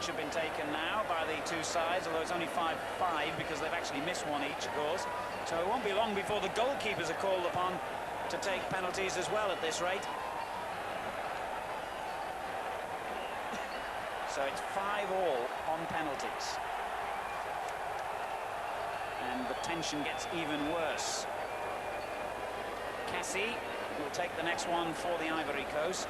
which have been taken now by the two sides, although it's only 5-5 because they've actually missed one each, of course. So it won't be long before the goalkeepers are called upon to take penalties as well at this rate. So it's 5-5 on penalties. And the tension gets even worse. Cassie will take the next one for the Ivory Coast.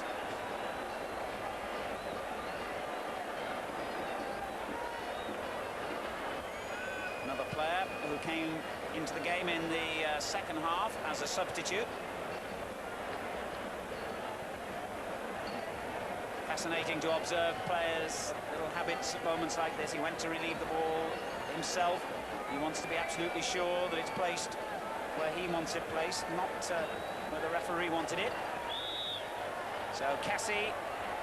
Another player who came into the game in the second half as a substitute. Fascinating to observe players' little habits at moments like this. He went to relieve the ball himself. He wants to be absolutely sure that it's placed where he wants it placed, not where the referee wanted it. So Cassie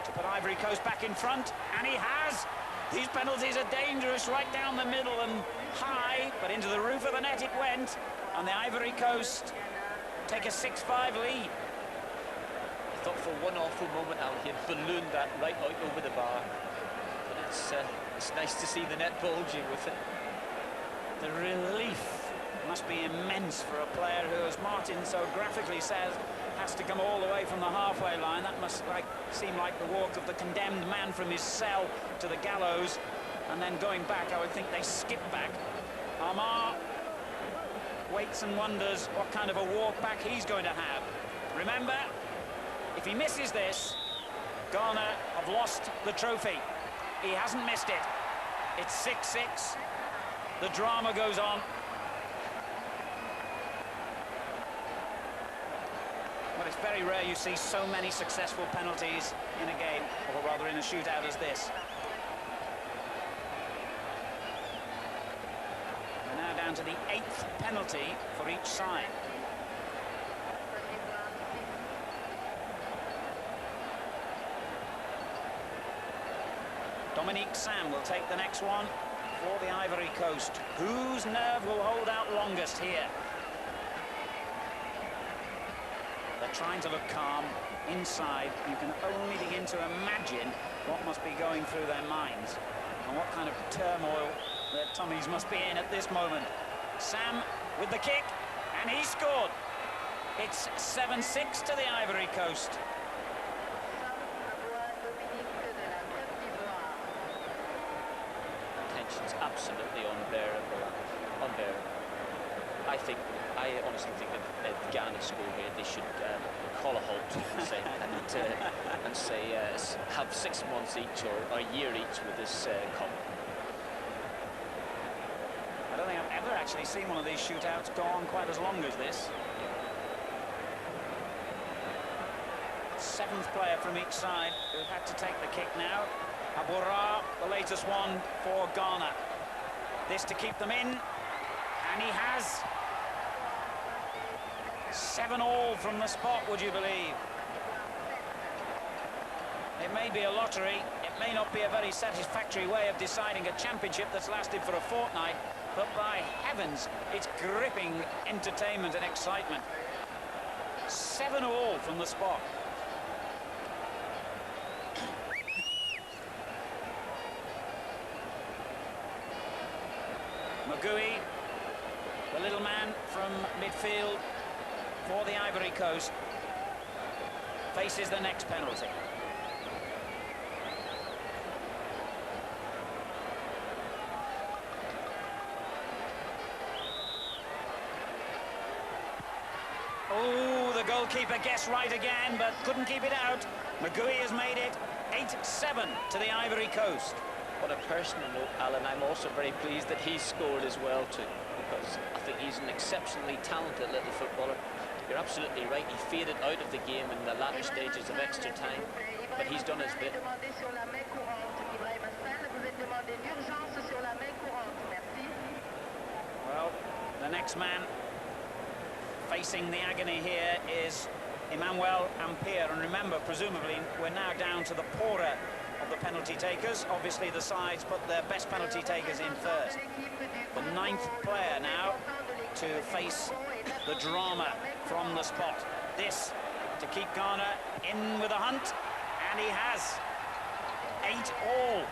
to put Ivory Coast back in front, and he has! These penalties are dangerous, right down the middle and high, but into the roof of the net it went, and the Ivory Coast take a 6-5 lead. I thought for one awful moment Al, he had ballooned that right out over the bar, but it's nice to see the net bulging with it. The relief must be immense for a player who, as Martin so graphically says, has to come all the way from the halfway line. That must seem like the walk of the condemned man from his cell to the gallows, and then going back. I would think they skip back. Amar waits and wonders what kind of a walk back he's going to have. Remember, if he misses this, Ghana have lost the trophy. He hasn't missed it. It's 6-6. The drama goes on. But it's very rare you see so many successful penalties in a game, or rather in a shootout as this. We're now down to the 8th penalty for each side. Dominique Sam will take the next one for the Ivory Coast. Whose nerve will hold out longest here? They're trying to look calm inside. You can only begin to imagine what must be going through their minds and what kind of turmoil their tummies must be in at this moment. Sam with the kick, and he scored. It's 7-6 to the Ivory Coast. Tension's absolutely unbearable. I honestly think that if Ghana score here, they should call a halt and say have 6 months each or a year each with this cup. I don't think I've ever actually seen one of these shootouts go on quite as long as this. 7th player from each side who had to take the kick now. Aboura, the latest one for Ghana. This to keep them in, and he has. 7-7 from the spot, would you believe? It may be a lottery, it may not be a very satisfactory way of deciding a championship that's lasted for a fortnight, but by heavens, it's gripping entertainment and excitement. 7-7 from the spot. Magui, the little man from midfield for the Ivory Coast, faces the next penalty. Oh, the goalkeeper guessed right again, but couldn't keep it out. Magui has made it 8-7 to the Ivory Coast. On a personal note, Alan, I'm also very pleased that he scored as well too, because I think he's an exceptionally talented little footballer. You're absolutely right, he faded out of the game in the latter stages of extra time, but he's done his bit. Well, the next man facing the agony here is Emmanuel Ampere, and remember, presumably, we're now down to the poorer of the penalty takers. Obviously, the sides put their best penalty takers in first. The 9th player now to face the drama from the spot. This to keep Ghana in with a hunt, and he has. 8-8.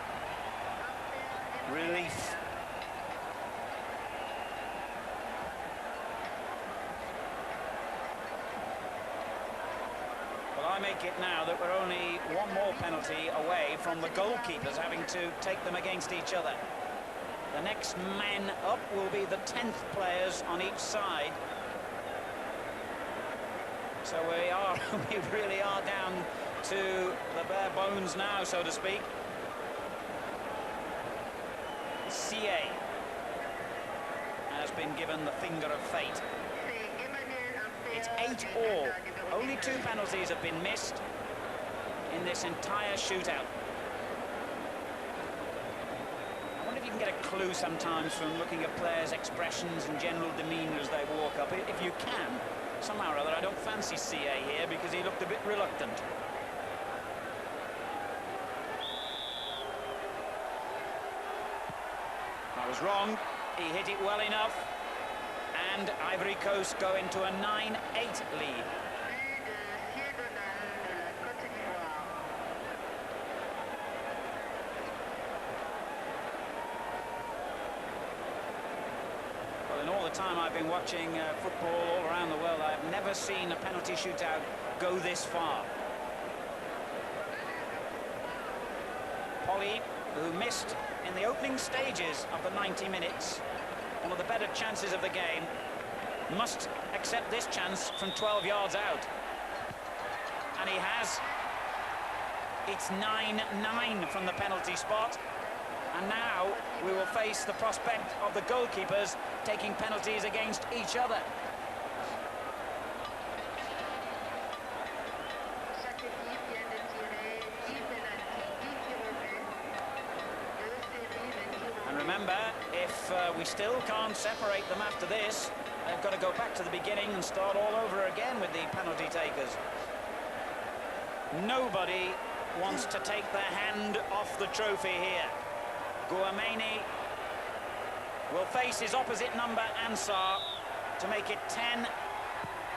relief. Well, I make it now that we're only one more penalty away from the goalkeepers having to take them against each other. The next man up will be the 10th players on each side. So we really are down to the bare bones now, so to speak. CA has been given the finger of fate. It's 8-all. Only 2 penalties have been missed in this entire shootout. I wonder if you can get a clue sometimes from looking at players' expressions and general demeanour as they walk up. If you can, somehow or other, I don't fancy CA here because he looked a bit reluctant. I was wrong. He hit it well enough. And Ivory Coast go into a 9-8 lead. Well, in all the time I've been watching football all around the world, I've never seen a penalty shootout go this far. Polly, who missed in the opening stages of the 90 minutes, one of the better chances of the game, must accept this chance from 12 yards out. And he has. It's 9-9 from the penalty spot. And now we will face the prospect of the goalkeepers taking penalties against each other. And remember, if we still can't separate them after this, they've got to go back to the beginning and start all over again with the penalty takers. Nobody wants to take their hand off the trophy here. Gouameni will face his opposite number, Ansar, to make it 10-9,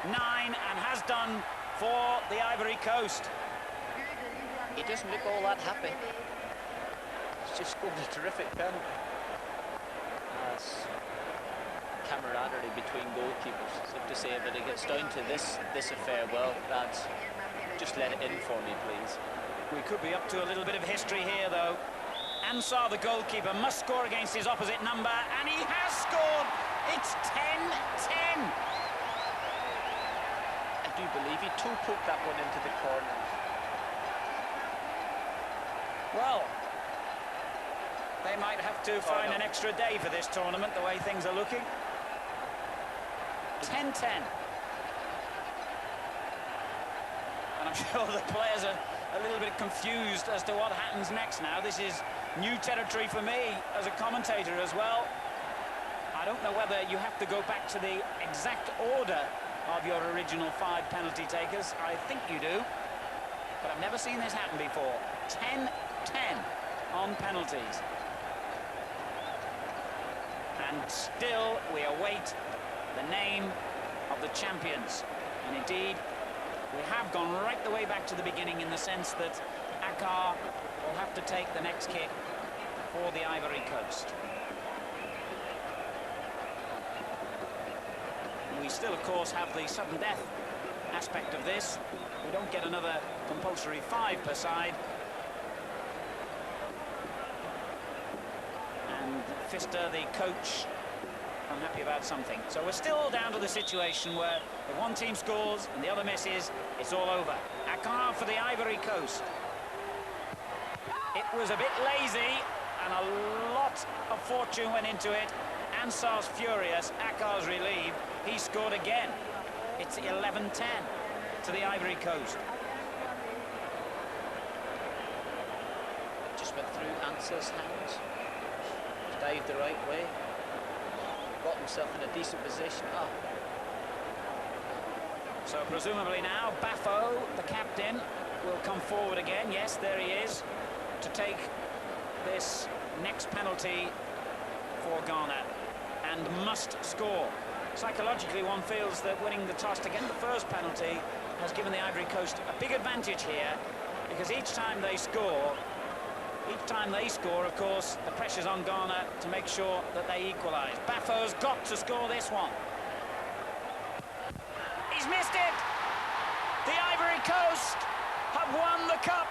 and has done for the Ivory Coast. He doesn't look all that happy. He's just scored a terrific penalty. That's camaraderie between goalkeepers, so to say, but it gets down to this affair. Well, lads, just let it in for me, please. We could be up to a little bit of history here, though. Ansar, the goalkeeper, must score against his opposite number, and he has scored! It's 10-10! I do believe he toe-poked that one into the corner. Well, they might have to find an extra day for this tournament, the way things are looking. 10-10. And I'm sure the players are a little bit confused as to what happens next now. This is new territory for me as a commentator as well. I don't know whether you have to go back to the exact order of your original 5 penalty takers. I think you do, but I've never seen this happen before. 10-10 on penalties. And still we await the name of the champions. And indeed, we have gone right the way back to the beginning in the sense that Akar will have to take the next kick for the Ivory Coast. We still, of course, have the sudden death aspect of this. We don't get another compulsory 5 per side. And Pfister, the coach, unhappy about something. So we're still down to the situation where if one team scores and the other misses, it's all over. Akar for the Ivory Coast. It was a bit lazy and a lot of fortune went into it. Ansar's furious, Akar's relieved. He scored again. It's 11-10 to the Ivory Coast. Just went through Ansar's hands. Dived the right way. Got himself in a decent position. Oh. So presumably now, Bafo, the captain, will come forward again. Yes, there he is, to take this next penalty for Ghana, and must score. Psychologically, one feels that winning the toss to get the first penalty has given the Ivory Coast a big advantage here, because each time they score, Each time they score, of course, the pressure's on Ghana to make sure that they equalise. Bafo's got to score this one. He's missed it! The Ivory Coast have won the cup.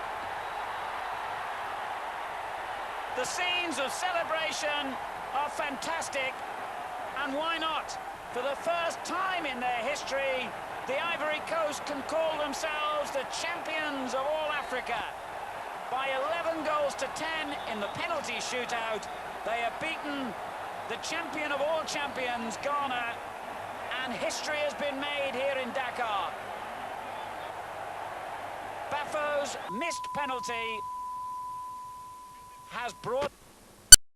The scenes of celebration are fantastic, and why not? For the first time in their history, the Ivory Coast can call themselves the champions of all Africa. By 11 goals to 10 in the penalty shootout, they have beaten the champion of all champions, Ghana, and history has been made here in Dakar. Bafo's missed penalty has brought